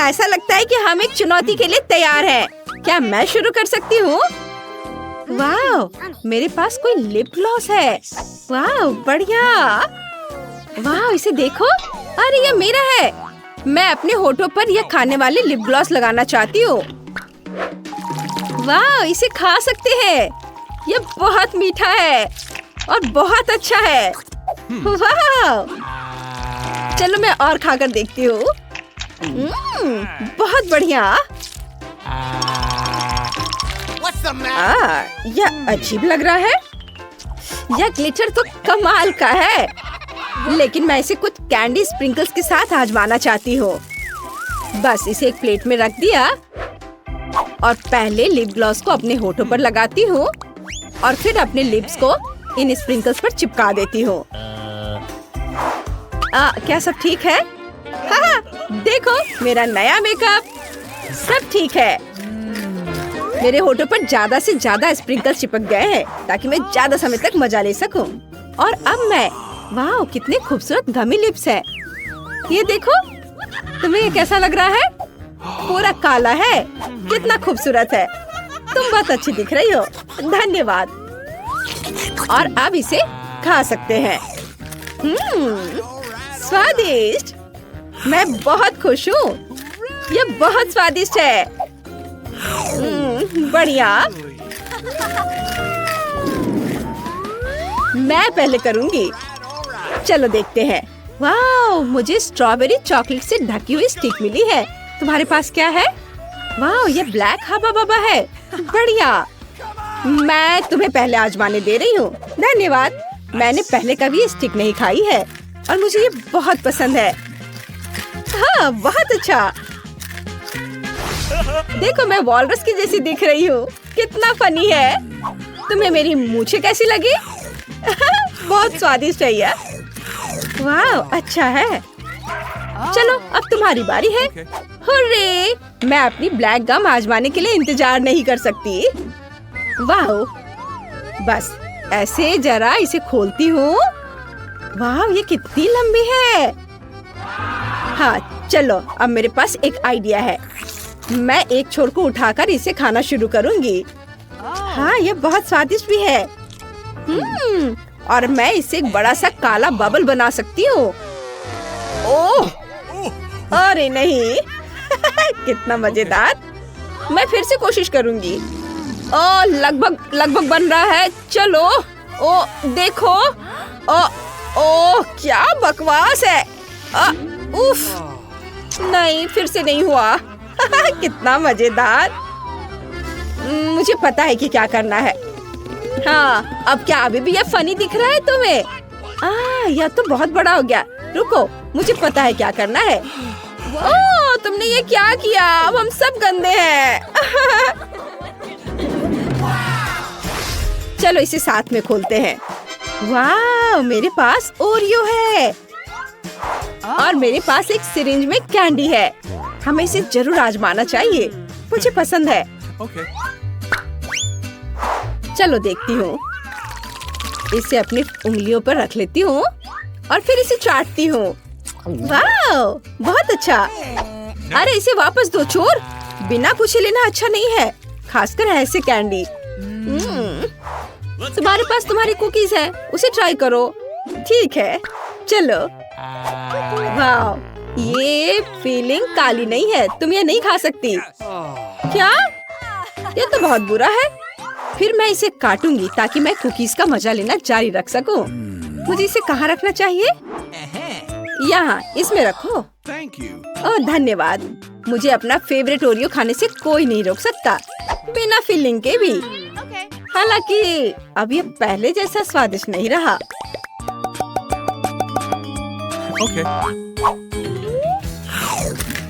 ऐसा लगता है कि हम एक चुनौती के लिए तैयार हैं। क्या मैं शुरू कर सकती हूँ? वाह, मेरे पास कोई लिप ग्लॉस है। वाह, बढ़िया। वाह, इसे देखो। अरे ये मेरा है। मैं अपने होठों पर यह खाने वाले लिप ग्लॉस लगाना चाहती हूँ। वाह, इसे खा सकते हैं। यह बहुत मीठा है और बहुत अच्छा है। वाह, चलो मैं और खाकर देखती हूँ। बहुत बढ़िया। यह अजीब लग रहा है। यह ग्लिटर तो कमाल का है, लेकिन मैं इसे कुछ कैंडी स्प्रिंकल्स के साथ आजमाना चाहती हूँ। बस इसे एक प्लेट में रख दिया और पहले लिप ग्लॉस को अपने होठों पर लगाती हूँ और फिर अपने लिप्स को इन स्प्रिंकल्स पर चिपका देती हूँ। क्या सब ठीक है? हाँ, देखो मेरा नया मेकअप। सब ठीक है। मेरे होठों पर ज्यादा से ज्यादा स्प्रिंकल्स चिपक गए हैं ताकि मैं ज्यादा समय तक मजा ले सकूं। और अब मैं, वाह कितने खूबसूरत गमी लिप्स है। ये देखो, तुम्हें ये कैसा लग रहा है? पूरा काला है। कितना खूबसूरत है। तुम बहुत अच्छी दिख रही हो। धन्यवाद। और अब इसे खा सकते हैं। स्वादिष्ट। मैं बहुत खुश हूँ। यह बहुत स्वादिष्ट है। बढ़िया। मैं पहले करूँगी। चलो देखते हैं। वाह, मुझे स्ट्रॉबेरी चॉकलेट से ढकी हुई स्टिक मिली है। तुम्हारे पास क्या है? वाह, ये ब्लैक हबा बबा है। बढ़िया। मैं तुम्हें पहले आजमाने दे रही हूँ। धन्यवाद। मैंने पहले कभी ये स्टिक नहीं खाई है और मुझे ये बहुत पसंद है। हाँ, बहुत अच्छा। देखो, मैं वॉलरस की जैसी दिख रही हूँ। कितना फनी है। तुम्हें मेरी मूछें कैसी लगी? बहुत स्वादिष्ट है ये। वाह, अच्छा है। चलो अब तुम्हारी बारी है। हुर्रे! मैं अपनी ब्लैक गम आजमाने के लिए इंतजार नहीं कर सकती। वाह, बस ऐसे जरा इसे खोलती हूँ। वाह, ये कितनी लंबी है। हाँ, चलो अब मेरे पास एक आइडिया है। मैं एक छोर को उठाकर इसे खाना शुरू करूँगी। हाँ, ये बहुत स्वादिष्ट भी है। और मैं इससे एक बड़ा सा काला बबल बना सकती हूँ। ओह, अरे नहीं। कितना मजेदार। मैं फिर से कोशिश करूँगी। ओह, लगभग बन रहा है। चलो। ओ देखो। ओह, क्या बकवास है। उफ, नहीं, फिर से नहीं हुआ। कितना मजेदार। मुझे पता है कि क्या करना है। हाँ, अब क्या अभी भी यह फनी दिख रहा है तुम्हें? यह तो बहुत बड़ा हो गया। रुको, मुझे पता है क्या करना है। ओह, तुमने ये क्या किया? अब हम सब गंदे हैं। चलो इसे साथ में खोलते हैं। वाह, मेरे पास ओरियो है और मेरे पास एक सिरिंज में कैंडी है। हमें इसे जरूर आजमाना चाहिए। मुझे पसंद है। चलो देखती हूँ। इसे अपनी उंगलियों पर रख लेती हूँ और फिर इसे चाटती हूँ। वाह, बहुत अच्छा। अरे इसे वापस दो चोर। बिना पूछे लेना अच्छा नहीं है, खासकर ऐसे कैंडी। तुम्हारे पास तुम्हारी कुकीज है, उसे ट्राई करो। ठीक है, चलो। वाह, ये फीलिंग काली नहीं है। तुम ये नहीं खा सकती। क्या? ये तो बहुत बुरा है। फिर मैं इसे काटूंगी ताकि मैं कुकीज का मजा लेना जारी रख सकूं। मुझे इसे कहाँ रखना चाहिए? यहाँ, इसमें रखो। ओह, धन्यवाद। मुझे अपना फेवरेट ओरियो खाने से कोई नहीं रोक सकता, बिना फीलिंग के भी। हालांकि अब ये पहले जैसा स्वादिष्ट नहीं रहा।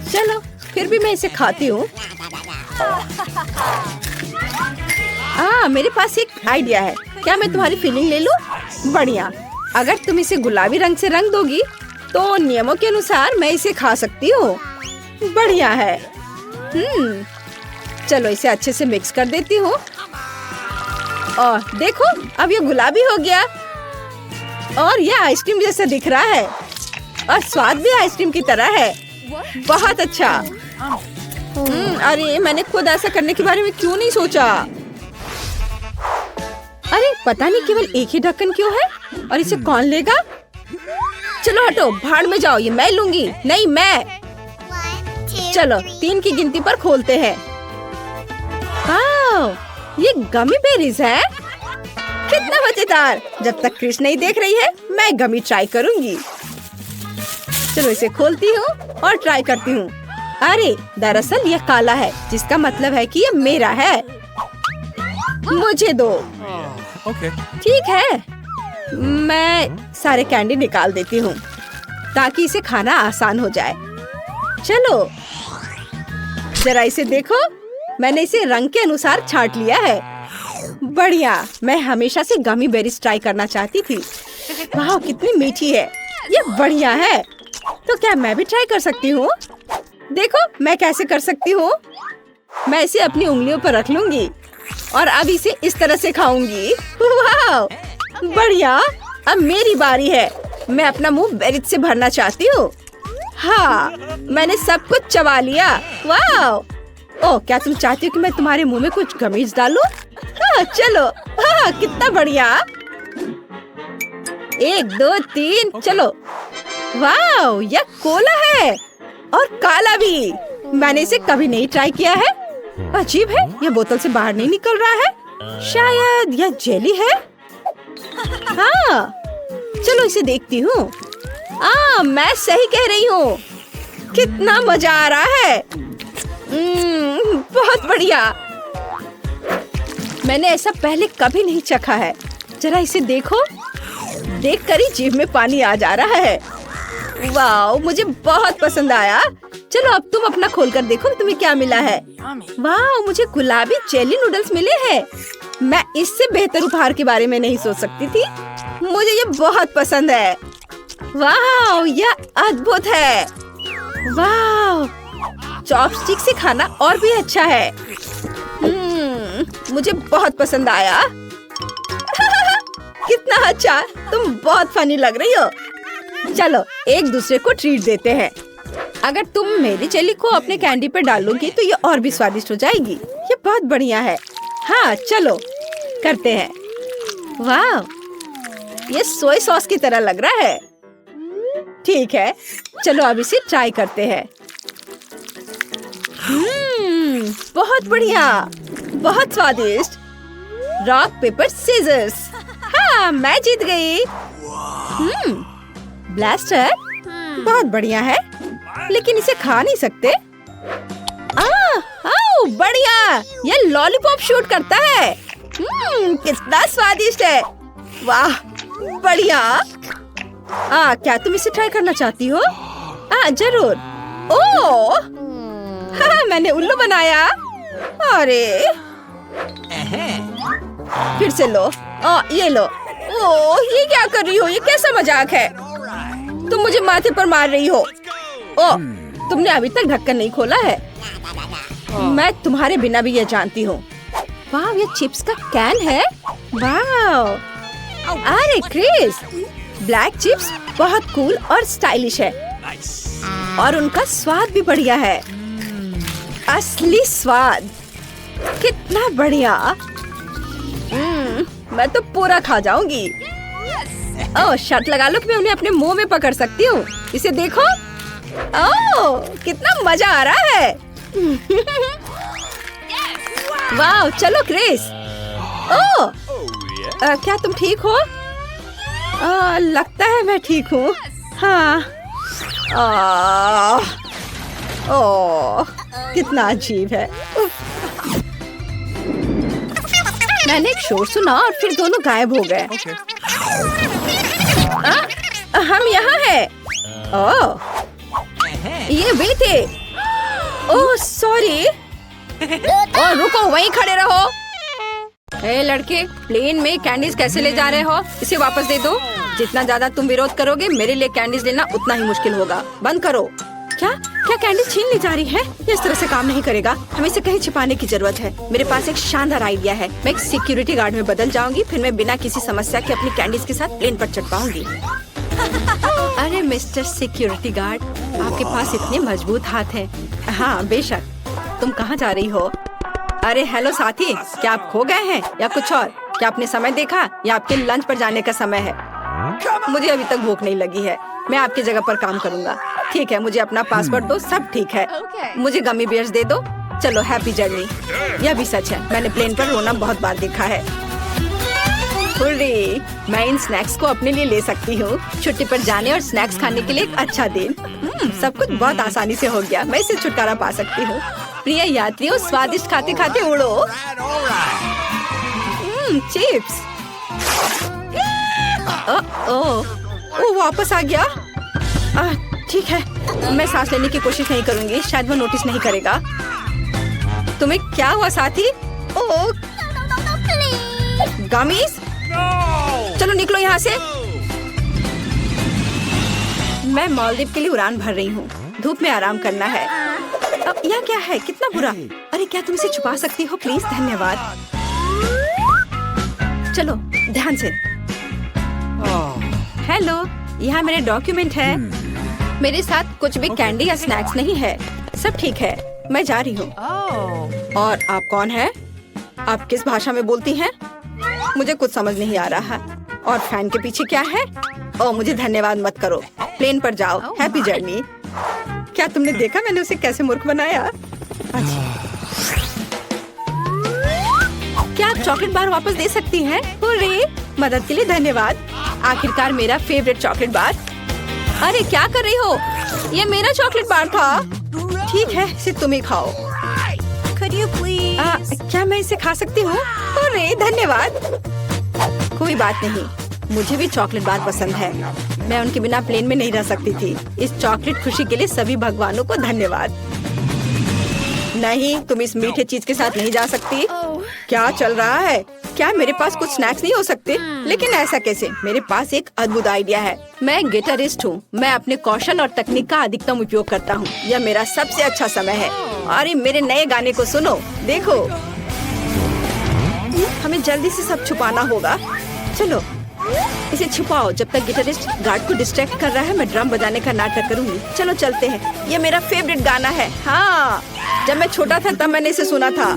चलो, फिर भी मैं इसे खाती हूँ। मेरे पास एक आइडिया है। क्या मैं तुम्हारी फीलिंग ले लूं? बढ़िया। अगर तुम इसे गुलाबी रंग से रंग दोगी तो नियमों के अनुसार मैं इसे खा सकती हूँ। बढ़िया है। चलो इसे अच्छे से मिक्स कर देती हूँ। और देखो, अब ये गुलाबी हो गया और ये आइसक्रीम जैसा दिख रहा है और स्वाद भी आइसक्रीम की तरह है। बहुत अच्छा। अरे मैंने खुद ऐसा करने के बारे में क्यों नहीं सोचा। अरे पता नहीं केवल एक ही ढक्कन क्यों है और इसे कौन लेगा। चलो हटो, भाड़ में जाओ, ये मैं लूंगी। नहीं मैं। चलो 3 की गिनती पर खोलते हैं। वाह, ये गमी बेरीज है। कितना मजेदार। जब तक क्रिश नहीं देख रही है मैं गमी ट्राई करूंगी। चलो इसे खोलती हूँ और ट्राई करती हूँ। अरे दरअसल ये काला है, जिसका मतलब है कि ये मेरा है। मुझे दो। ठीक है, मैं सारे कैंडी निकाल देती हूँ ताकि इसे खाना आसान हो जाए। चलो जरा इसे देखो, मैंने इसे रंग के अनुसार छांट लिया है। बढ़िया, मैं हमेशा से गमी बेरीज ट्राई करना चाहती थी। वाह कितनी मीठी है, ये बढ़िया है। तो क्या मैं भी ट्राई कर सकती हूँ? देखो मैं कैसे कर सकती हूँ। मैं इसे अपनी उंगलियों पर रख लूंगी और अब इसे इस तरह से खाऊंगी। वाह बढ़िया, अब मेरी बारी है। मैं अपना मुंह बेरीज से भरना चाहती हूँ। हाँ, मैंने सब कुछ चबा लिया। वाह, ओह क्या तुम चाहती हो कि मैं तुम्हारे मुंह में कुछ गमीज डालूं? हाँ चलो। हाँ कितना बढ़िया। 1 2 3 चलो। वाह यह कोला है और काला भी। मैंने इसे कभी नहीं ट्राई किया है। अजीब है, यह बोतल से बाहर नहीं निकल रहा है। शायद यह जेली है। हाँ चलो इसे देखती हूँ। मैं सही कह रही हूँ। कितना मजा आ रहा है। बहुत बढ़िया। मैंने ऐसा पहले कभी नहीं चखा है। जरा इसे देखो, देखकर ही जीभ में पानी आ जा रहा है। वाह मुझे बहुत पसंद आया। चलो अब तुम अपना खोलकर देखो तुम्हें क्या मिला है। वाह मुझे गुलाबी जेली नूडल्स मिले हैं। मैं इससे बेहतर उपहार के बारे में नहीं सोच सकती थी। मुझे ये बहुत पसंद है। वाह यह अद्भुत है। वाह चॉपस्टिक से खाना और भी अच्छा है। मुझे बहुत पसंद आया। कितना अच्छा, तुम बहुत फनी लग रही हो। चलो एक दूसरे को ट्रीट देते हैं। अगर तुम मेरी जेली को अपने कैंडी पे डालोगी तो ये और भी स्वादिष्ट हो जाएगी। ये बहुत बढ़िया है। हाँ चलो करते हैं। वाह ये सोया सॉस की तरह लग रहा है। ठीक है चलो अब इसे ट्राई करते हैं। बहुत बढ़िया, बहुत स्वादिष्ट। Rock paper scissors. हाँ मैं जीत गई। ब्लास्टर बहुत बढ़िया है, लेकिन इसे खा नहीं सकते। बढ़िया, ये लॉलीपॉप शूट करता है। कितना स्वादिष्ट है। वाह बढ़िया। क्या तुम इसे ट्राई करना चाहती हो? जरूर। ओह हाँ मैंने उल्लू बनाया। अरे फिर से लो। ये लो। ओह ये क्या कर रही हो? ये कैसा मजाक है? तुम मुझे माथे पर मार रही हो। ओह तुमने अभी तक ढक्कन नहीं खोला है। मैं तुम्हारे बिना भी ये जानती हूँ। वाह ये चिप्स का कैन है। वाह अरे क्रिस, ब्लैक चिप्स बहुत कूल और स्टाइलिश है और उनका स्वाद भी बढ़िया है। असली स्वाद। कितना बढ़िया। मैं तो पूरा खा जाऊंगी। ओह शर्त लगा लो कि मैं उन्हें अपने मुंह में पकड़ सकती हूँ। इसे देखो। ओह कितना मजा आ रहा है। वाह चलो क्रिस। ओह क्या तुम ठीक हो? लगता है मैं ठीक हूँ। हाँ। ओह कितना अजीब है। मैंने एक शोर सुना और फिर दोनों गायब हो गए। हम यहाँ हैं। ओह ये वे थे। Oh sorry. और रुको, वहीं खड़े रहो। लड़के, प्लेन में कैंडीज कैसे ले जा रहे हो? इसे वापस दे दो। जितना ज्यादा तुम विरोध करोगे मेरे लिए कैंडीज लेना उतना ही मुश्किल होगा। बंद करो। क्या कैंडीज छीन ली जा रही है? ये इस तरह से काम नहीं करेगा। हमें इसे कहीं छिपाने की जरूरत है। मेरे पास एक शानदार आइडिया है। मैं एक सिक्योरिटी गार्ड में बदल जाऊंगी, फिर मैं बिना किसी समस्या के अपनी कैंडीज के साथ प्लेन पर चढ़ पाऊंगी। अरे मिस्टर सिक्योरिटी गार्ड, आपके पास इतने मजबूत हाथ हैं। हाँ बेशक। तुम कहाँ जा रही हो? अरे हेलो साथी, क्या आप खो गए हैं या कुछ और? क्या आपने समय देखा या आपके लंच पर जाने का समय है? मुझे अभी तक भूख नहीं लगी है। मैं आपकी जगह पर काम करूँगा। ठीक है, मुझे अपना पासवर्ड दो, सब ठीक है। मुझे गमी बियर्स दे दो। चलो हैप्पी जर्नी। यह भी सच है, मैंने प्लेन पर रोना बहुत बार देखा है। हुर्रे, मैं इन स्नैक्स को अपने लिए ले सकती हूँ। छुट्टी पर जाने और स्नैक्स खाने के लिए एक अच्छा दिन। सब कुछ बहुत आसानी से हो गया। मैं इससे छुटकारा पा सकती हूँ। प्रिय यात्रियों, स्वादिष्ट खाते खाते उड़ो। चिप्स। ओ वापस आ गया। ठीक है, मैं सांस लेने की कोशिश नहीं करूँगी, शायद वो नोटिस नहीं करेगा। तुम्हें क्या हुआ साथी? ओह गामीज, चलो निकलो यहाँ से। मैं मालदीव के लिए उड़ान भर रही हूँ। धूप में आराम करना है। अब यह क्या है? कितना बुरा। अरे क्या तुम इसे छुपा सकती हो प्लीज? धन्यवाद। चलो ध्यान से। हेलो, यहाँ मेरे डॉक्यूमेंट है। मेरे साथ कुछ भी कैंडी या स्नैक्स नहीं है। सब ठीक है, मैं जा रही हूँ। और आप कौन है? आप किस भाषा में बोलती हैं? मुझे कुछ समझ नहीं आ रहा। और फैन के पीछे क्या है? ओह मुझे धन्यवाद मत करो। प्लेन पर जाओ। Happy journey. क्या तुमने देखा मैंने उसे कैसे मूर्ख बनाया? अच्छा, क्या आप चॉकलेट बार वापस दे सकती हैं? हुर्रे, मदद के लिए धन्यवाद। आखिरकार मेरा फेवरेट चॉकलेट बार। अरे क्या कर रही हो? ये मेरा चॉकलेट बार था। ठीक है, इसे तुम ही खाओ। Could you please? क्या मैं इसे खा सकती हूँ? अरे धन्यवाद। कोई बात नहीं, मुझे भी चॉकलेट बार पसंद है। मैं उनके बिना प्लेन में नहीं रह सकती थी। इस चॉकलेट खुशी के लिए सभी भगवानों को धन्यवाद। नहीं, तुम इस मीठे चीज के साथ नहीं जा सकती। क्या चल रहा है? क्या मेरे पास कुछ स्नैक्स नहीं हो सकते? लेकिन ऐसा कैसे? मेरे पास एक अद्भुत आइडिया है। मैं एक गिटारिस्ट हूँ। मैं अपने कौशल और तकनीक का अधिकतम उपयोग करता हूँ। यह मेरा सबसे अच्छा समय है। अरे मेरे नए गाने को सुनो, देखो। हमें जल्दी से सब छुपाना होगा। चलो इसे छुपाओ। जब तक गिटारिस्ट गार्ड को डिस्ट्रैक्ट कर रहा है, मैं ड्रम बजाने का नाटक करूंगी। चलो चलते हैं। ये मेरा फेवरेट गाना है। हाँ, जब मैं छोटा था तब मैंने इसे सुना था।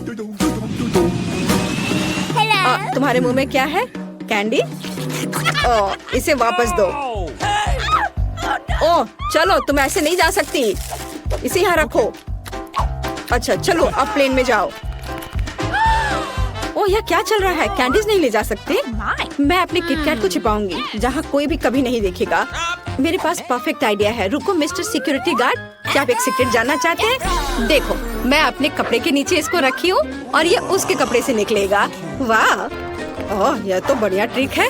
तुम्हारे मुंह में क्या है? कैंडी? इसे वापस दो। ओह चलो, तुम ऐसे नहीं जा सकती। इसे यहाँ रखो। अच्छा चलो, अब प्लेन में जाओ। ओह यह क्या चल रहा है? कैंडीज नहीं ले जा सकते? मैं अपने किटकैट को छिपाऊंगी जहाँ कोई भी कभी नहीं देखेगा। मेरे पास परफेक्ट आइडिया है। रुको मिस्टर सिक्योरिटी गार्ड, क्या आप एक सीक्रेट जानना चाहते हैं? देखो, मैं अपने कपड़े के नीचे इसको रखी हूँ और ये उसके कपड़े से निकलेगा। वाह, ओह यह तो बढ़िया ट्रिक है।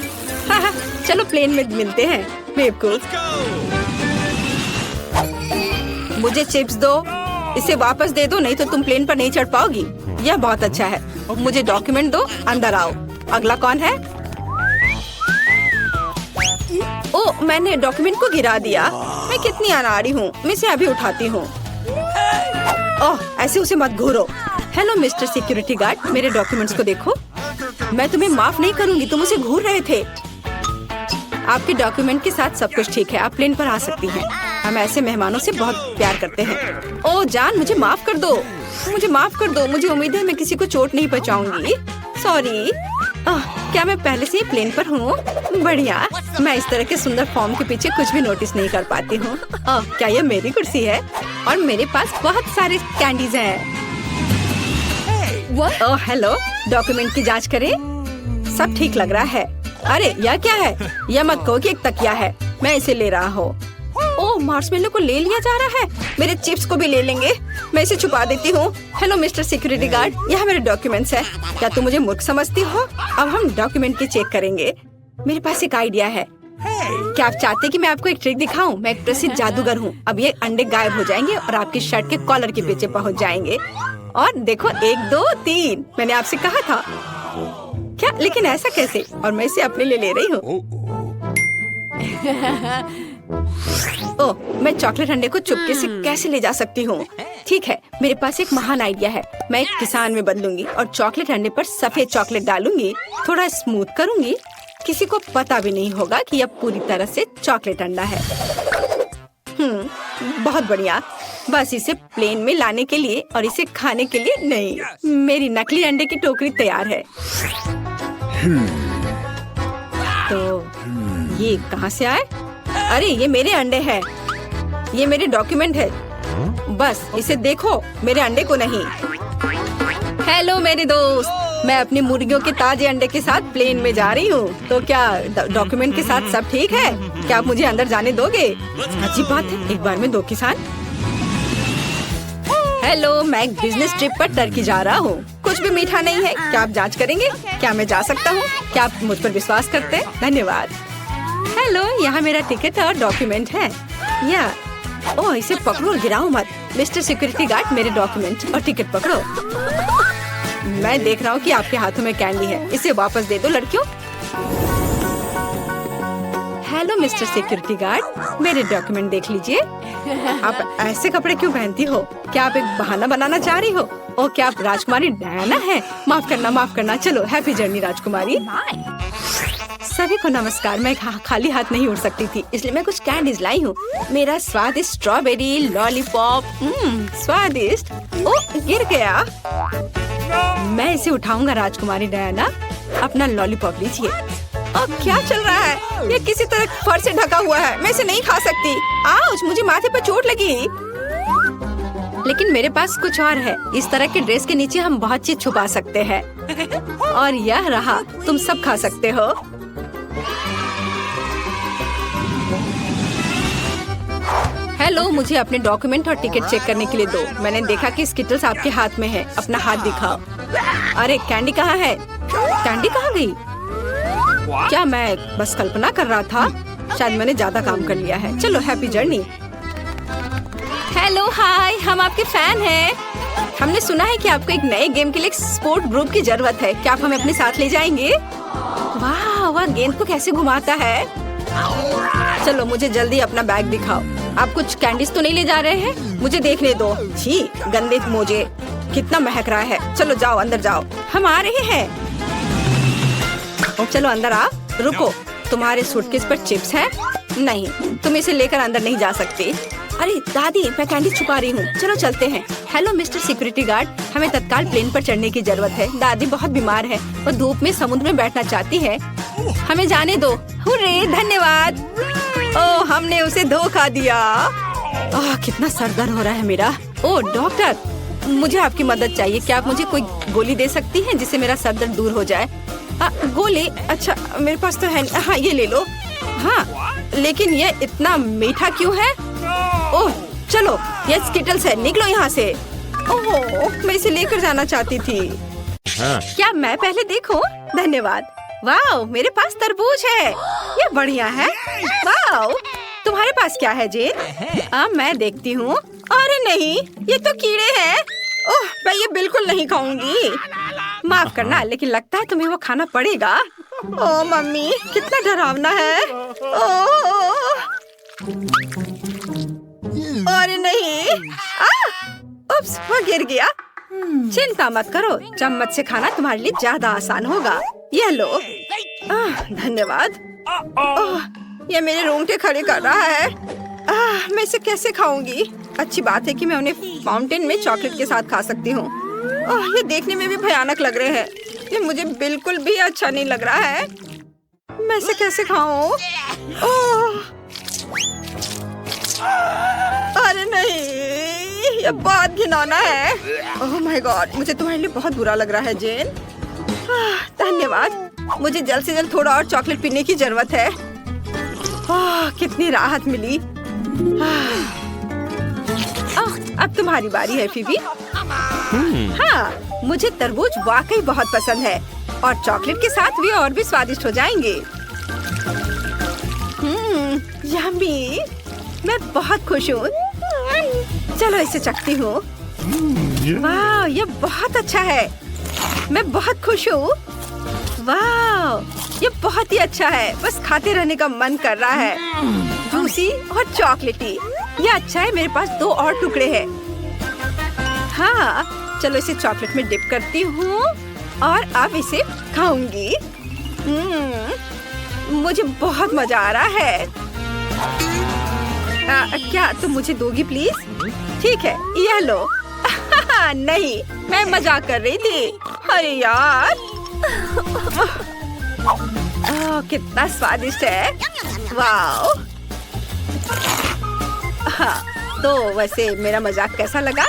हाँ, चलो प्लेन में मिलते हैं। बेवकूफ। मुझे चिप्स दो। इसे वापस दे दो, नहीं तो तुम प्लेन पर नहीं चढ़ पाओगी। यह बहुत अच्छा है। मुझे डॉक्यूमेंट दो, अंदर आओ। अगला कौन है? ओह मैंने डॉक्यूमेंट को गिरा दिया। मैं कितनी अनाड़ी हूँ। मैं इसे अभी उठाती हूँ। ओह ऐसे उसे मत घूरो। हेलो मिस्टर सिक्योरिटी गार्ड, मेरे डॉक्यूमेंट्स को देखो। मैं तुम्हें माफ नहीं करूँगी, तुम उसे घूर रहे थे। आपके डॉक्यूमेंट के साथ सब कुछ ठीक है, आप प्लेन पर आ सकती हैं। हम ऐसे मेहमानों से बहुत प्यार करते हैं। ओह जान, मुझे माफ कर दो। मुझे माफ कर दो। मुझे उम्मीद है मैं किसी को चोट नहीं पहुंचाऊंगी। सॉरी। क्या मैं पहले से ही प्लेन पर हूँ? बढ़िया। मैं इस तरह के सुंदर फॉर्म के पीछे कुछ भी नोटिस नहीं कर पाती हूँ। क्या यह मेरी कुर्सी है? और मेरे पास बहुत सारे कैंडीज हैं। ओह हेलो, डॉक्यूमेंट की जांच करें। सब ठीक लग रहा है। अरे यह क्या है? यह मत कहो कि एक तकिया है। मैं इसे ले रहा हूँ। ओह मार्शमेलो को ले लिया जा रहा है। मेरे चिप्स को भी ले लेंगे। मैं इसे छुपा देती हूँ। हेलो मिस्टर सिक्योरिटी गार्ड, यह मेरे डॉक्यूमेंट्स है। क्या तुम मुझे मूर्ख समझती हो? अब हम डॉक्यूमेंट की चेक करेंगे। मेरे पास एक आइडिया है। क्या आप चाहते कि मैं आपको एक ट्रिक दिखाऊं? मैं एक प्रसिद्ध जादूगर हूँ। अब ये अंडे गायब हो जाएंगे और आपकी शर्ट के कॉलर के पीछे पहुँच जाएंगे। और देखो, 1 2 3। मैंने आपसे कहा था। क्या? लेकिन ऐसा कैसे? और मैं इसे अपने लिए ले रही हूँ। ओह, मैं चॉकलेट अंडे को चुपके से कैसे ले जा सकती हूँ? ठीक है, मेरे पास एक महान आइडिया है। मैं एक किसान में बदलूंगी और चॉकलेट अंडे पर सफेद चॉकलेट डालूंगी। थोड़ा स्मूथ करूंगी। किसी को पता भी नहीं होगा कि यह पूरी तरह से चॉकलेट अंडा है। बहुत बढ़िया। बस इसे प्लेन में लाने के लिए और इसे खाने के लिए नहीं। मेरी नकली अंडे की टोकरी तैयार है। तो ये कहाँ से आए? अरे ये मेरे अंडे हैं। ये मेरे डॉक्यूमेंट है। बस इसे देखो, मेरे अंडे को नहीं। हेलो मेरे दोस्त, मैं अपनी मुर्गियों के ताजे अंडे के साथ प्लेन में जा रही हूँ। तो क्या डॉक्यूमेंट के साथ सब ठीक है? क्या आप मुझे अंदर जाने दोगे? अजीब बात है, एक बार में 2 किसान। हेलो, मैं एक बिजनेस ट्रिप पर टर्की जा रहा हूँ। कुछ भी मीठा नहीं है। क्या आप जांच करेंगे? क्या मैं जा सकता हूँ? क्या आप मुझ पर विश्वास करते हैं? धन्यवाद। हेलो, यहाँ मेरा टिकट और डॉक्यूमेंट है। या ओह, इसे पकड़ो और गिराओ मत। मिस्टर सिक्योरिटी गार्ड, मेरे डॉक्यूमेंट और टिकट पकड़ो। मैं देख रहा हूँ कि आपके हाथों में कैंडी है। इसे वापस दे दो लड़कियों। हेलो मिस्टर सिक्योरिटी गार्ड, मेरे डॉक्यूमेंट देख लीजिए। आप ऐसे कपड़े क्यों पहनती हो? क्या आप एक बहाना बनाना चाह रही हो? और क्या आप राजकुमारी डायना है? माफ करना। चलो, हैप्पी जर्नी राजकुमारी। सभी को नमस्कार। मैं खाली हाथ नहीं उड़ सकती थी, इसलिए मैं कुछ कैंडीज लाई हूँ। मेरा स्वादिष्ट स्ट्रॉबेरी लॉलीपॉप, स्वादिष्ट। ओह, गिर गया। मैं इसे उठाऊंगा राजकुमारी डायना। अपना लॉलीपॉप लीजिए। और क्या चल रहा है? ये किसी तरह फर से ढका हुआ है। मैं इसे नहीं खा सकती। आउच, मुझे माथे पर चोट लगी। लेकिन मेरे पास कुछ और है। इस तरह के ड्रेस के नीचे हम बहुत चीज छुपा सकते हैं। और यह रहा, तुम सब खा सकते हो। हेलो, मुझे अपने डॉक्यूमेंट और टिकट चेक करने के लिए दो। मैंने देखा कि स्किटल्स आपके हाथ में है। अपना हाथ दिखाओ। अरे कैंडी कहाँ है? कैंडी कहाँ गई? क्या मैं बस कल्पना कर रहा था? शायद मैंने ज्यादा काम कर लिया है। चलो, हैप्पी जर्नी। हेलो, हाय, हम आपके फैन हैं। हमने सुना है कि आपको एक नए गेम के लिए एक स्पोर्ट ग्रुप की जरूरत है। क्या आप हमें अपने साथ ले जाएंगे? वाह, वह गेंद को कैसे घुमाता है। चलो, मुझे जल्दी अपना बैग दिखाओ। आप कुछ कैंडीज तो नहीं ले जा रहे हैं? मुझे देखने दो। छी, गंदे मोजे, कितना महक रहा है। चलो जाओ, अंदर जाओ। हम आ रहे हैं। चलो अंदर आ। रुको, तुम्हारे सूटकेस पर चिप्स है? नहीं, तुम इसे लेकर अंदर नहीं जा सकती। अरे दादी, मैं कैंडी छुपा रही हूँ। चलो चलते हैं। हेलो मिस्टर सिक्योरिटी गार्ड, हमें तत्काल प्लेन पर चढ़ने की जरूरत है। दादी बहुत बीमार है और धूप में समुद्र में बैठना चाहती है। हमें जाने दो। हुर्रे, धन्यवाद। ओह, हमने उसे धोखा दिया। कितना सर दर्द हो रहा है मेरा। ओह डॉक्टर, मुझे आपकी मदद चाहिए। क्या आप मुझे कोई गोली दे सकती हैं जिससे मेरा सर दर्द दूर हो जाए? गोली? अच्छा, मेरे पास तो है। हाँ, ये ले लो। हाँ, लेकिन ये इतना मीठा क्यों है? ओह चलो, ये स्किटल्स है। निकलो यहाँ से। ओह, मैं इसे लेकर जाना चाहती थी। क्या मैं पहले देखूं? धन्यवाद। वाह, मेरे पास तरबूज है। ये बढ़िया है। वाह, तुम्हारे पास क्या है जेन? मैं देखती हूँ। अरे नहीं, ये तो कीड़े हैं। ओह, मैं ये बिल्कुल नहीं खाऊंगी। माफ करना, लेकिन लगता है तुम्हें वो खाना पड़ेगा। ओह मम्मी, कितना डरावना है। ओह, अरे नहीं। उप्स, वो गिर गया। चिंता मत करो, चम्मच से खाना तुम्हारे लिए ज्यादा आसान होगा। ये लो। धन्यवाद। ये मेरे रोंगटे खड़े कर रहा है। मैं इसे कैसे खाऊंगी? अच्छी बात है कि मैं उन्हें फाउंटेन में चॉकलेट के साथ खा सकती हूँ। ये देखने में भी भयानक लग रहे हैं। ये मुझे बिल्कुल भी अच्छा नहीं लग रहा है। मैं इसे कैसे खाऊं? अरे नहीं, ये बहुत घिनौना है। ओह माय गॉड, मुझे तुम्हारे लिए बहुत बुरा लग रहा है जेन। धन्यवाद। मुझे जल्द से जल्द थोड़ा और चॉकलेट पीने की जरूरत है। कितनी राहत मिली। अब तुम्हारी बारी है फीबी। हाँ, मुझे तरबूज वाकई बहुत पसंद है और चॉकलेट के साथ वे और भी स्वादिष्ट हो जाएंगे। यम्मी, मैं बहुत खुश हूँ। चलो इसे चखती हूँ। वाह, ये बहुत अच्छा है। मैं बहुत खुश हूँ। वाह, ये बहुत ही अच्छा है। बस खाते रहने का मन कर रहा है। जूसी और चॉकलेटी। ये अच्छा है। मेरे पास 2 और टुकड़े हैं। हाँ, चलो इसे चॉकलेट में डिप करती हूँ और अब इसे खाऊंगी। मुझे बहुत मजा आ रहा है। क्या तुम मुझे दोगी प्लीज? ठीक है, यह लो। नहीं, मैं मजाक कर रही थी। अरे यार। कितना स्वादिष्ट है। वाओ। हाँ, तो वैसे मेरा मजाक कैसा लगा?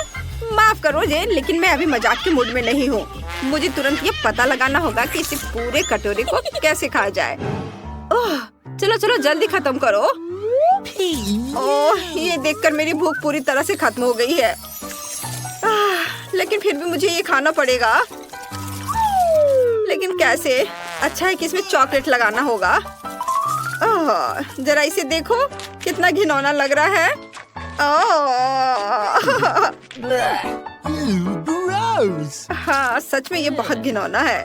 माफ करो जेन, लेकिन मैं अभी मजाक के मूड में नहीं हूँ। मुझे तुरंत ये पता लगाना होगा कि इसे पूरे कटोरे को कैसे खाया जाए। ओह, चलो चलो जल्दी खत्म करो। ओह, ये देखकर मेरी भूख पूरी तरह से खत्म हो गई है। लेकिन फिर भी मुझे ये खाना पड़ेगा। लेकिन कैसे? अच्छा है कि इसमें चॉकलेट लगाना होगा। ओह, जरा इसे देखो, कितना घिनौना लग रहा है। हाँ, सच में ये बहुत घिनौना है।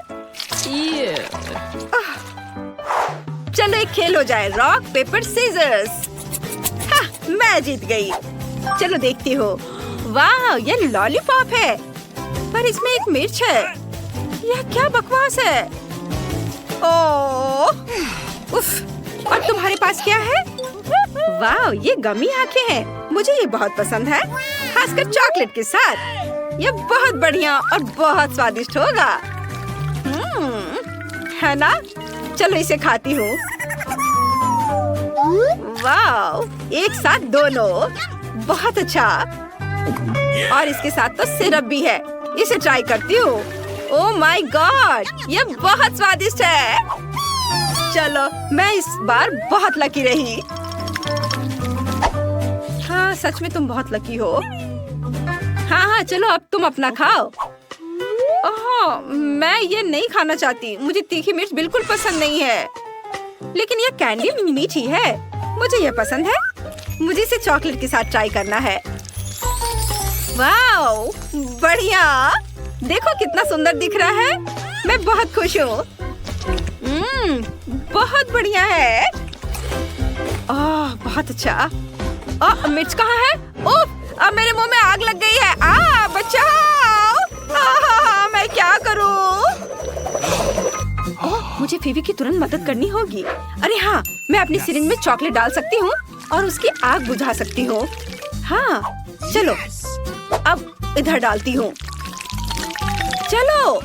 चलो एक खेल हो जाए, रॉक पेपर सीजर्स। हाँ, मैं जीत गई। चलो देखती हो। वाह, ये लॉलीपॉप है, पर इसमें एक मिर्च है। यह क्या बकवास है। ओह, उफ। और तुम्हारे पास क्या है? वाह, ये गमी आंखें हैं। मुझे ये बहुत पसंद है, खासकर चॉकलेट के साथ। ये बहुत बढ़िया और बहुत स्वादिष्ट होगा। है ना? चलो इसे खाती हूँ। वाह, एक साथ दोनों, बहुत अच्छा। और इसके साथ तो सिरप भी है। इसे ट्राई करती हूँ। ओह माय गॉड, ये बहुत स्वादिष्ट है। चलो, मैं इस बार बहुत लकी रही। हाँ, सच में तुम बहुत लकी हो। हाँ हाँ, चलो अब तुम अपना खाओ। ओह, मैं ये नहीं खाना चाहती। मुझे तीखी मिर्च बिल्कुल पसंद नहीं है। लेकिन ये कैंडी मीठी है, मुझे ये पसंद है। मुझे इसे चॉकलेट के साथ ट्राई करना है। वाओ, बढ़िया। देखो कितना सुंदर दिख रहा है। मैं बहुत खुश हूँ। बहुत बढ़िया है। ओह, बहुत अच्छा। मिर्च कहाँ है? ओह, अब मेरे मुंह में आग लग गई है। बचाओ। मैं क्या करूँ? मुझे फीवी की तुरंत मदद करनी होगी। अरे हाँ, मैं अपनी सिरिंज में चॉकलेट डाल सकती हूँ और उसकी आग बुझा सकती हूँ। हाँ, चलो अब इधर डालती हूँ। चलो।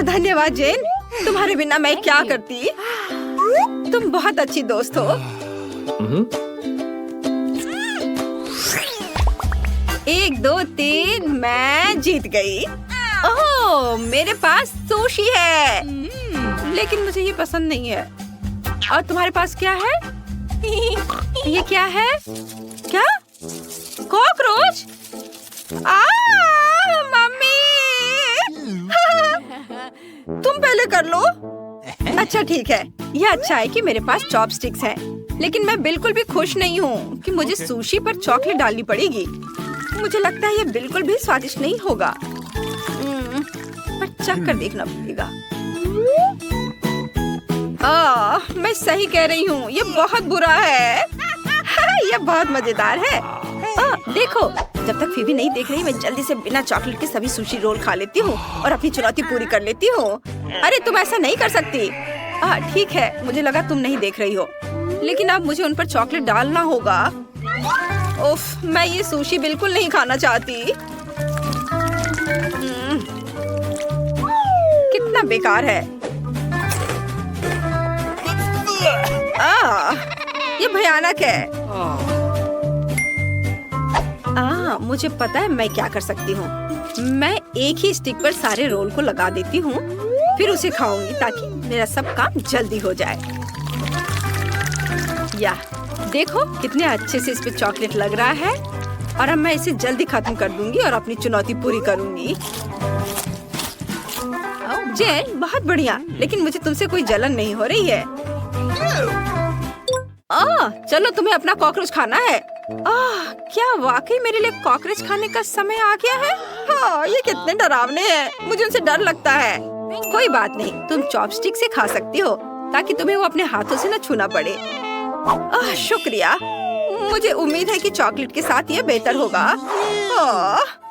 धन्यवाद जेन, तुम्हारे बिना मैं क्या करती। तुम बहुत अच्छी दोस्त हो। 1 2 3, मैं जीत गई। ओह, मेरे पास सुशी है। लेकिन मुझे ये पसंद नहीं है। और तुम्हारे पास क्या है? ये क्या है? क्या? कॉकरोच? मम्मी। तुम पहले कर लो। अच्छा ठीक है, यह अच्छा है कि मेरे पास चॉपस्टिक्स हैं। लेकिन मैं बिल्कुल भी खुश नहीं हूँ कि मुझे सुशी पर चॉकलेट डालनी पड़ेगी। मुझे लगता है ये बिल्कुल भी स्वादिष्ट नहीं होगा। पर चख कर देखना पड़ेगा। मैं सही कह रही हूँ, ये बहुत बुरा है। ये बहुत मजेदार है। देखो, जब तक फीवी नहीं देख रही, मैं जल्दी से बिना चॉकलेट के सभी सुशी रोल खा लेती हूँ और अपनी चुनौती पूरी कर लेती हूँ। अरे तुम ऐसा नहीं कर सकती। ठीक है, मुझे लगा तुम नहीं देख रही हो, लेकिन अब मुझे उन पर चॉकलेट डालना होगा। उफ, मैं ये सुशी बिल्कुल नहीं खाना चाहती। कितना बेकार है। ये भयानक है। मुझे पता है मैं क्या कर सकती हूँ। मैं एक ही स्टिक पर सारे रोल को लगा देती हूँ, फिर उसे खाऊंगी ताकि मेरा सब काम जल्दी हो जाए। या देखो कितने अच्छे से इस पे चॉकलेट लग रहा है। और अब मैं इसे जल्दी खत्म कर दूंगी और अपनी चुनौती पूरी करूंगी। जेन, बहुत बढ़िया। लेकिन मुझे तुमसे कोई जलन नहीं हो रही है। चलो तुम्हें अपना कॉकरोच खाना है। क्या वाकई मेरे लिए कॉकरोच खाने का समय आ गया है? ये कितने डरावने हैं, मुझे उनसे डर लगता है। कोई बात नहीं, तुम चॉपस्टिक से खा सकती हो ताकि तुम्हें वो अपने हाथों से न छूना पड़े। शुक्रिया। मुझे उम्मीद है कि चॉकलेट के साथ ये बेहतर होगा।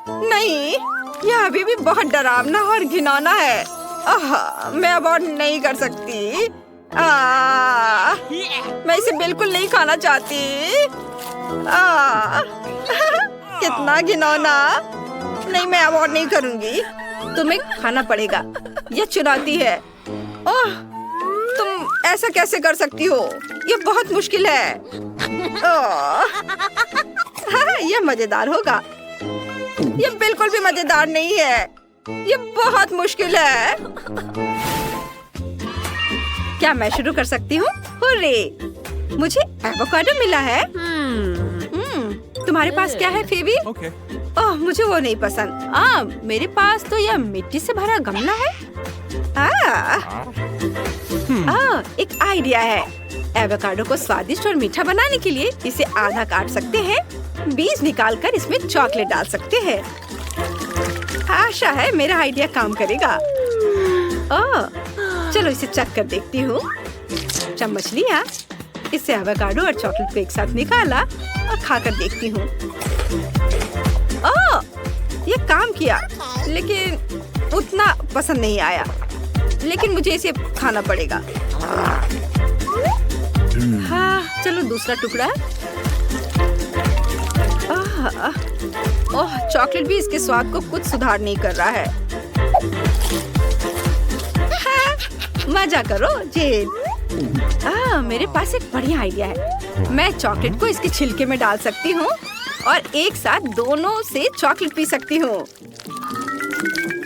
नहीं, यह अभी भी बहुत डरावना और घिनौना है। मैं अब और नहीं कर सकती। मैं इसे बिल्कुल नहीं खाना चाहती। कितना घिनौना। नहीं, मैं अवॉइड नहीं करूंगी। तुम्हें खाना पड़ेगा, यह चुनौती है। ओह, तुम ऐसा कैसे कर सकती हो? यह बहुत मुश्किल है। यह मजेदार होगा। यह बिल्कुल भी मजेदार नहीं है। यह बहुत मुश्किल है। क्या मैं शुरू कर सकती हूँ? हुर्रे! मुझे एवोकाडो मिला है। तुम्हारे पास क्या है फेवी? ओह, मुझे वो नहीं पसंद। मेरे पास तो यह मिट्टी से भरा गमला है। एक आइडिया है। एवोकाडो को स्वादिष्ट और मीठा बनाने के लिए इसे आधा काट सकते हैं, बीज निकालकर इसमें चॉकलेट डाल सकते हैं। आशा है मेरा आइडिया काम करेगा। चलो इसे चख कर देखती हूँ। चम्मच लिया, इससे एवोकाडो और चॉकलेट को एक साथ निकाला और खाकर देखती हूँ। ये काम किया, लेकिन उतना पसंद नहीं आया। लेकिन मुझे इसे खाना पड़ेगा। हाँ, चलो दूसरा टुकड़ा। ओह, चॉकलेट भी इसके स्वाद को कुछ सुधार नहीं कर रहा है। हाँ, मजा करो जेन। मेरे पास एक बढ़िया आइडिया है। मैं चॉकलेट को इसके छिलके में डाल सकती हूँ और एक साथ दोनों से चॉकलेट पी सकती हूँ।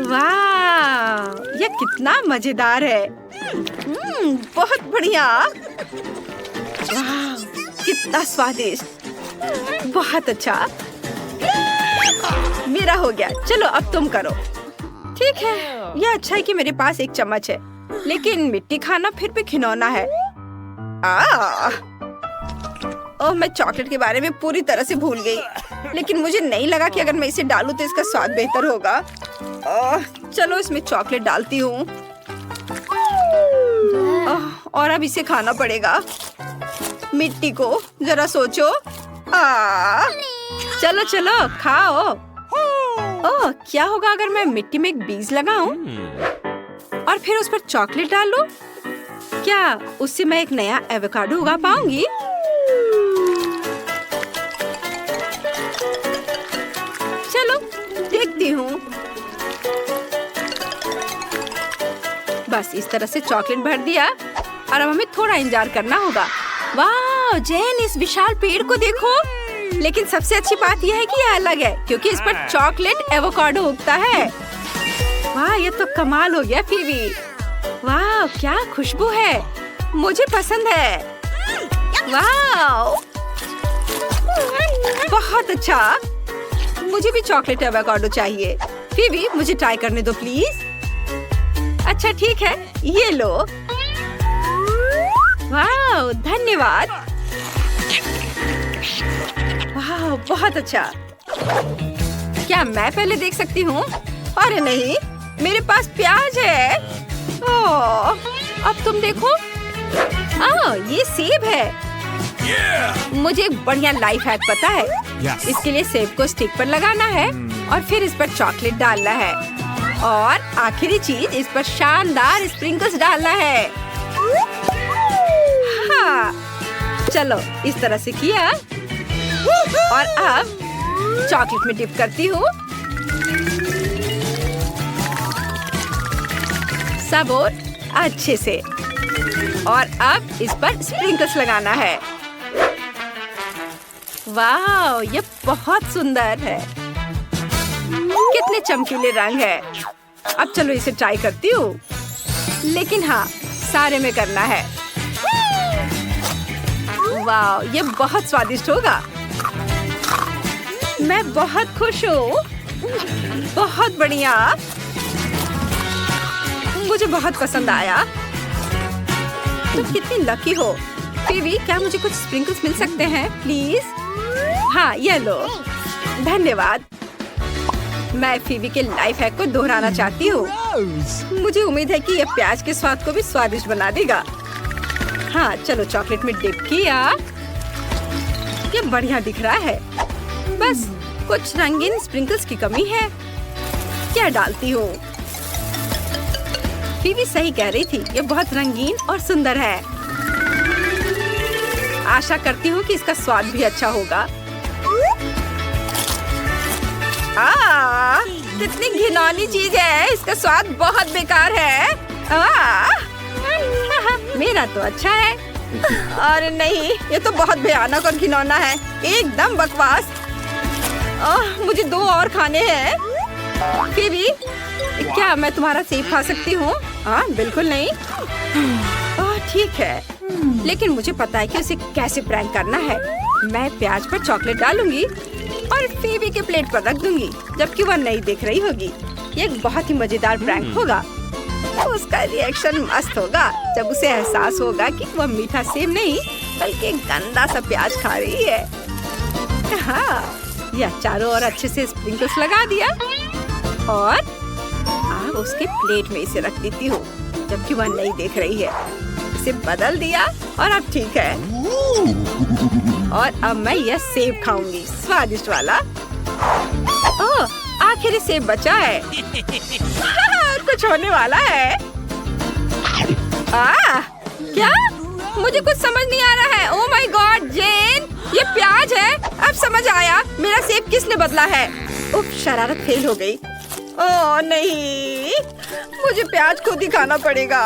वाह, यह कितना मजेदार है। बहुत बढ़िया। वाह, कितना स्वादिष्ट। बहुत अच्छा। मेरा हो गया। चलो अब तुम करो। ठीक है, यह अच्छा है कि मेरे पास एक चम्मच है, लेकिन मिट्टी खाना फिर भी घिनौना है। ओह, मैं चॉकलेट के बारे में पूरी तरह से भूल गई। लेकिन मुझे नहीं लगा कि अगर मैं इसे डालूं तो इसका स्वाद बेहतर होगा। चलो इसमें चॉकलेट डालती हूँ। और अब इसे खाना पड़ेगा। मिट्टी को जरा सोचो। चलो चलो खाओ। ओह, क्या होगा अगर मैं मिट्टी में एक बीज लगाऊं और फिर उस पर चॉकलेट डालूं? क्या उससे मैं एक नया एवोकाडो उगा पाऊंगी? चलो देखती हूँ। बस इस तरह से चॉकलेट भर दिया और अब हमें थोड़ा इंतजार करना होगा। वाह जैन, इस विशाल पेड़ को देखो। लेकिन सबसे अच्छी बात यह है कि यह अलग है, क्योंकि इस पर चॉकलेट एवोकाडो उगता है। वाह, ये तो कमाल हो गया फीवी। वाह, क्या खुशबू है, मुझे पसंद है। वाह, बहुत अच्छा। मुझे भी चॉकलेट एवोकाडो चाहिए। फीवी, मुझे ट्राई करने दो प्लीज। अच्छा ठीक है, ये लो। वाह, धन्यवाद। वाह, बहुत अच्छा। क्या मैं पहले देख सकती हूँ? अरे नहीं, मेरे पास प्याज है। ओह, अब तुम देखो। ये सेब है। मुझे एक बढ़िया लाइफ हैक पता है। इसके लिए सेब को स्टिक पर लगाना है और फिर इस पर चॉकलेट डालना है और आखिरी चीज इस पर शानदार स्प्रिंकल्स डालना है। हाँ, चलो इस तरह से किया और अब चॉकलेट में डिप करती हूँ। सब और अच्छे से। और अब इस पर स्प्रिंकल्स लगाना है। वाह, ये बहुत सुंदर है। कितने चमकीले रंग है। अब चलो इसे ट्राई करती हूँ, लेकिन हाँ, सारे में करना है। वाह, ये बहुत स्वादिष्ट होगा। मैं बहुत खुश हूँ। बहुत बढ़िया, मुझे बहुत पसंद आया। तुम कितनी लकी हो। फीवी, क्या मुझे कुछ स्प्रिंकल्स मिल सकते हैं प्लीज? हाँ, ये लो। धन्यवाद। मैं फीवी के लाइफ हैक को दोहराना चाहती हूँ। मुझे उम्मीद है कि यह प्याज के स्वाद को भी स्वादिष्ट बना देगा। हाँ, चलो चॉकलेट में डिप किया। ये बढ़िया दिख रहा है। बस कुछ रंगीन स्प्रिंकल्स की कमी है। क्या डालती हूँ? फीबी सही कह रही थी, ये बहुत रंगीन और सुंदर है। आशा करती हूँ कि इसका स्वाद भी अच्छा होगा। कितनी घिनौनी चीज है, इसका स्वाद बहुत बेकार है। मेरा तो अच्छा है। अरे नहीं, ये तो बहुत भयानक और घिनौना है, एकदम बकवास। मुझे 2 और खाने हैं। फीबी, क्या मैं तुम्हारा सेब खा सकती हूँ? बिल्कुल नहीं। ठीक है, लेकिन मुझे पता है कि उसे कैसे प्रैंक करना है। मैं प्याज पर चॉकलेट डालूंगी और फीबी के प्लेट पर रख दूंगी, जबकि वह नहीं देख रही होगी। ये एक बहुत ही मजेदार प्रैंक होगा। उसका रिएक्शन मस्त होगा जब उसे एहसास होगा कि वह मीठा सेब नहीं बल्कि गंदा सा प्याज खा रही है। यह चारों ओर अच्छे से स्प्रिंकल्स लगा दिया और अब उसके प्लेट में इसे रख देती हूँ, जबकि वह नहीं देख रही है। इसे बदल दिया और अब ठीक है। और अब मैं यह सेब खाऊंगी, स्वादिष्ट वाला। आखिर सेब बचा है। कुछ होने वाला है। क्या? मुझे कुछ समझ नहीं आ रहा है। ओह माय गॉड जेन, ये प्याज है। अब समझ आया मेरा सेब किसने बदला है। उफ, शरारत फेल हो गई। ओह नहीं, मुझे प्याज खुद ही खाना पड़ेगा।